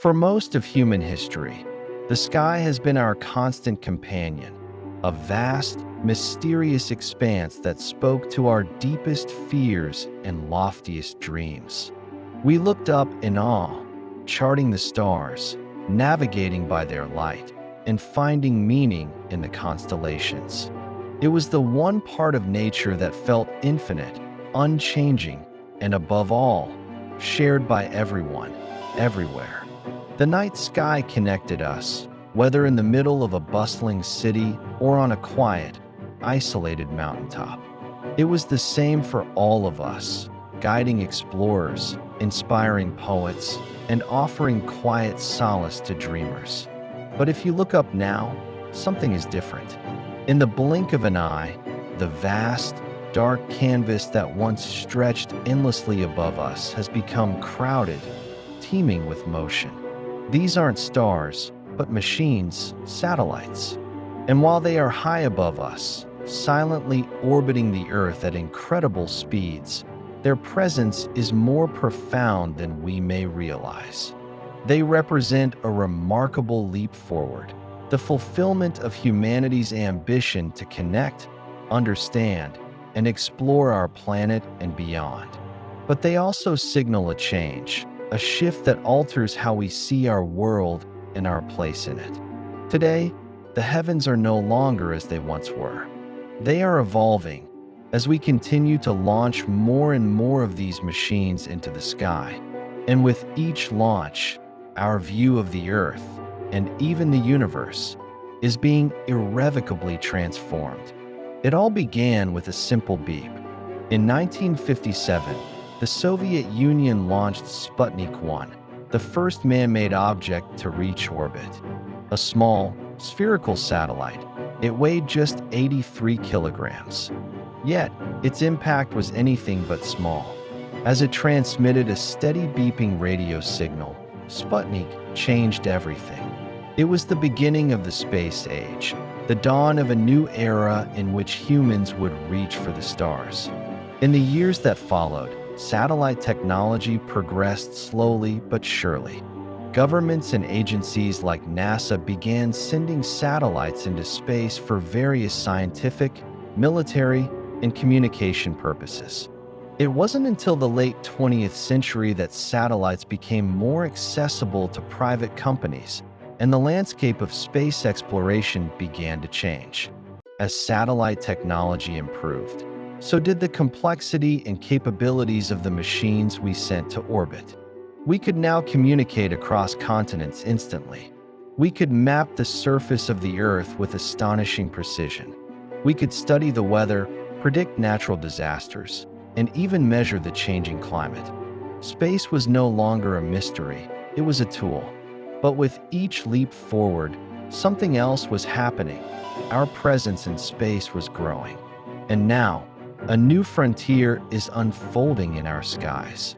For most of human history, the sky has been our constant companion, a vast, mysterious expanse that spoke to our deepest fears and loftiest dreams. We looked up in awe, charting the stars, navigating by their light, and finding meaning in the constellations. It was the one part of nature that felt infinite, unchanging, and above all, shared by everyone, everywhere. The night sky connected us, whether in the middle of a bustling city or on a quiet, isolated mountaintop. It was the same for all of us, guiding explorers, inspiring poets, and offering quiet solace to dreamers. But if you look up now, something is different. In the blink of an eye, the vast, dark canvas that once stretched endlessly above us has become crowded, teeming with motion. These aren't stars, but machines, satellites. And while they are high above us, silently orbiting the Earth at incredible speeds, their presence is more profound than we may realize. They represent a remarkable leap forward, the fulfillment of humanity's ambition to connect, understand, and explore our planet and beyond. But they also signal a change, a shift that alters how we see our world and our place in it. Today, the heavens are no longer as they once were. They are evolving as we continue to launch more and more of these machines into the sky. And with each launch, our view of the Earth, and even the universe, is being irrevocably transformed. It all began with a simple beep. In 1957, the Soviet Union launched Sputnik 1, the first man-made object to reach orbit. A small, spherical satellite, it weighed just 83 kilograms. Yet, its impact was anything but small. As it transmitted a steady beeping radio signal, Sputnik changed everything. It was the beginning of the space age, the dawn of a new era in which humans would reach for the stars. In the years that followed, satellite technology progressed slowly but surely. Governments and agencies like NASA began sending satellites into space for various scientific, military, and communication purposes. It wasn't until the late 20th century that satellites became more accessible to private companies, and the landscape of space exploration began to change. As satellite technology improved, so did the complexity and capabilities of the machines we sent to orbit. We could now communicate across continents instantly. We could map the surface of the Earth with astonishing precision. We could study the weather, predict natural disasters, and even measure the changing climate. Space was no longer a mystery, it was a tool. But with each leap forward, something else was happening. Our presence in space was growing. And now, a new frontier is unfolding in our skies.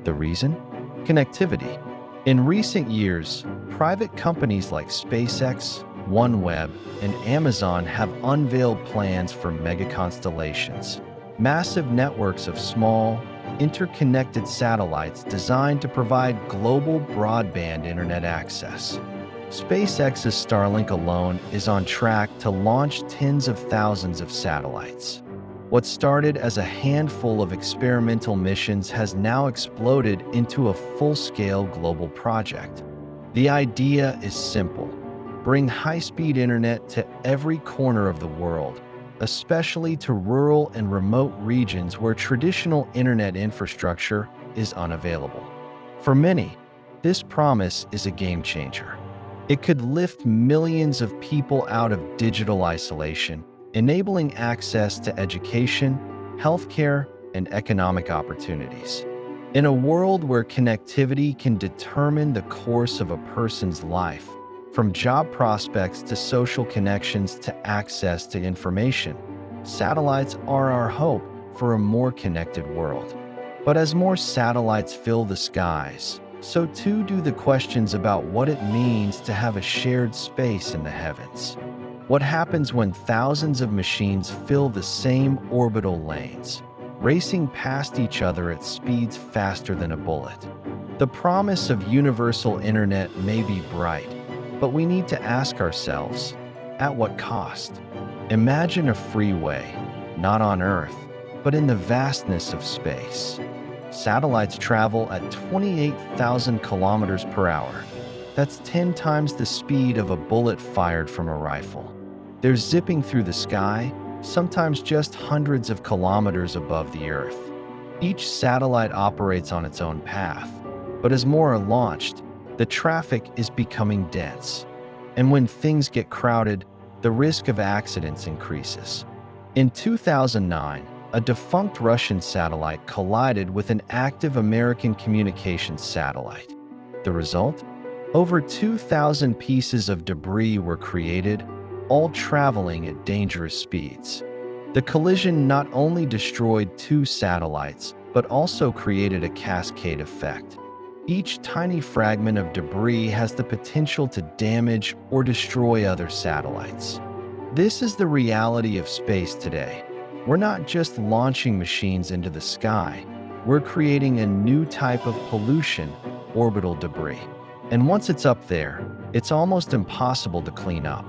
The reason? Connectivity. In recent years, private companies like SpaceX, OneWeb, and Amazon have unveiled plans for mega-constellations, massive networks of small, interconnected satellites designed to provide global broadband internet access. SpaceX's Starlink alone is on track to launch tens of thousands of satellites. What started as a handful of experimental missions has now exploded into a full-scale global project. The idea is simple: bring high-speed internet to every corner of the world, especially to rural and remote regions where traditional internet infrastructure is unavailable. For many, this promise is a game-changer. It could lift millions of people out of digital isolation, enabling access to education, healthcare, and economic opportunities. In a world where connectivity can determine the course of a person's life, from job prospects to social connections to access to information, satellites are our hope for a more connected world. But as more satellites fill the skies, so too do the questions about what it means to have a shared space in the heavens. What happens when thousands of machines fill the same orbital lanes, racing past each other at speeds faster than a bullet? The promise of universal internet may be bright, but we need to ask ourselves, at what cost? Imagine a freeway, not on Earth, but in the vastness of space. Satellites travel at 28,000 kilometers per hour. That's 10 times the speed of a bullet fired from a rifle. They're zipping through the sky, sometimes just hundreds of kilometers above the Earth. Each satellite operates on its own path, but as more are launched, the traffic is becoming dense. And when things get crowded, the risk of accidents increases. In 2009, a defunct Russian satellite collided with an active American communications satellite. The result? Over 2,000 pieces of debris were created, all traveling at dangerous speeds. The collision not only destroyed two satellites, but also created a cascade effect. Each tiny fragment of debris has the potential to damage or destroy other satellites. This is the reality of space today. We're not just launching machines into the sky, we're creating a new type of pollution, orbital debris. And once it's up there, it's almost impossible to clean up.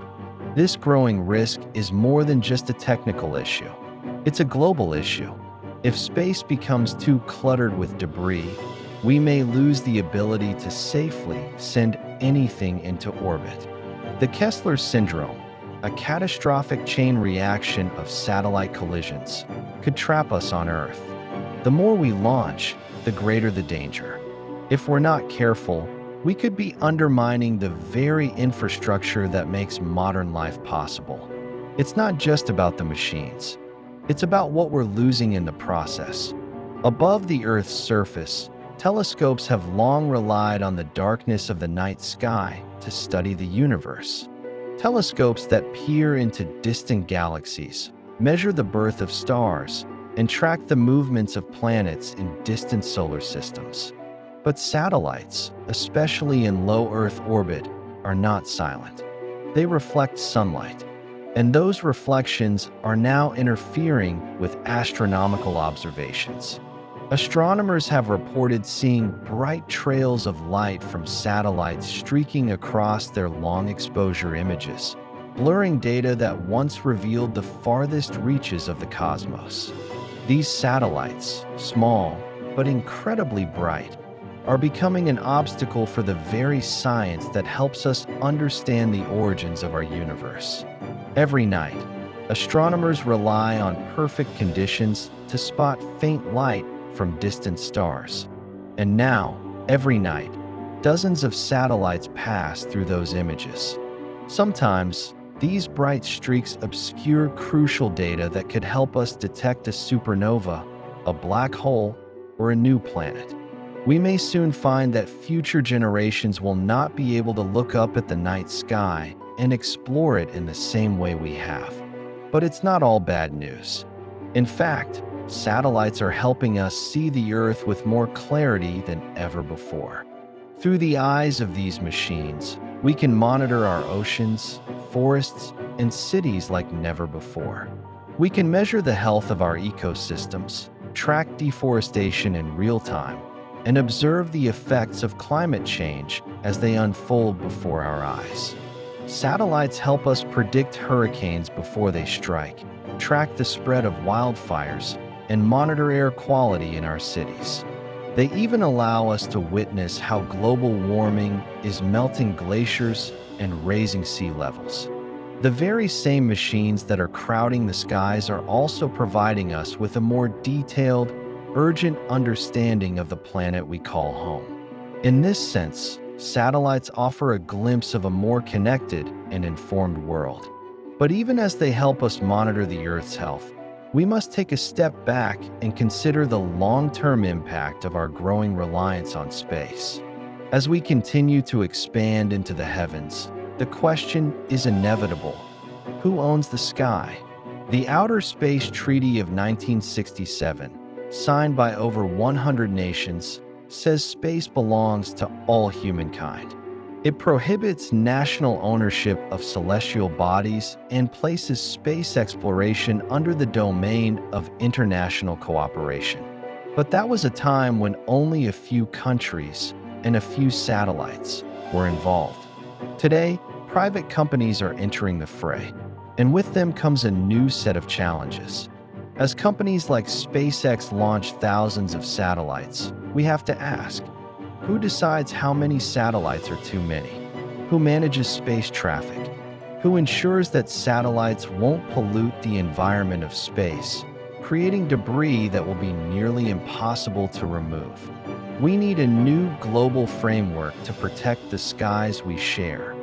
This growing risk is more than just a technical issue. It's a global issue. If space becomes too cluttered with debris, we may lose the ability to safely send anything into orbit. The Kessler syndrome, a catastrophic chain reaction of satellite collisions, could trap us on Earth. The more we launch, the greater the danger. If we're not careful, we could be undermining the very infrastructure that makes modern life possible. It's not just about the machines. It's about what we're losing in the process. Above the Earth's surface, telescopes have long relied on the darkness of the night sky to study the universe. Telescopes that peer into distant galaxies, measure the birth of stars, and track the movements of planets in distant solar systems. But satellites, especially in low Earth orbit, are not silent. They reflect sunlight, and those reflections are now interfering with astronomical observations. Astronomers have reported seeing bright trails of light from satellites streaking across their long-exposure images, blurring data that once revealed the farthest reaches of the cosmos. These satellites, small but incredibly bright, are becoming an obstacle for the very science that helps us understand the origins of our universe. Every night, astronomers rely on perfect conditions to spot faint light from distant stars. And now, every night, dozens of satellites pass through those images. Sometimes, these bright streaks obscure crucial data that could help us detect a supernova, a black hole, or a new planet. We may soon find that future generations will not be able to look up at the night sky and explore it in the same way we have. But it's not all bad news. In fact, satellites are helping us see the Earth with more clarity than ever before. Through the eyes of these machines, we can monitor our oceans, forests, and cities like never before. We can measure the health of our ecosystems, track deforestation in real time, and observe the effects of climate change as they unfold before our eyes. Satellites help us predict hurricanes before they strike, track the spread of wildfires, and monitor air quality in our cities. They even allow us to witness how global warming is melting glaciers and raising sea levels. The very same machines that are crowding the skies are also providing us with a more detailed, urgent understanding of the planet we call home. In this sense, satellites offer a glimpse of a more connected and informed world. But even as they help us monitor the Earth's health, we must take a step back and consider the long-term impact of our growing reliance on space. As we continue to expand into the heavens, the question is inevitable: who owns the sky? The Outer Space Treaty of 1967, signed by over 100 nations, says space belongs to all humankind. It prohibits national ownership of celestial bodies and places space exploration under the domain of international cooperation. But that was a time when only a few countries, and a few satellites were involved. Today, private companies are entering the fray, and with them comes a new set of challenges. As companies like SpaceX launch thousands of satellites, we have to ask, who decides how many satellites are too many? Who manages space traffic? Who ensures that satellites won't pollute the environment of space, creating debris that will be nearly impossible to remove? We need a new global framework to protect the skies we share.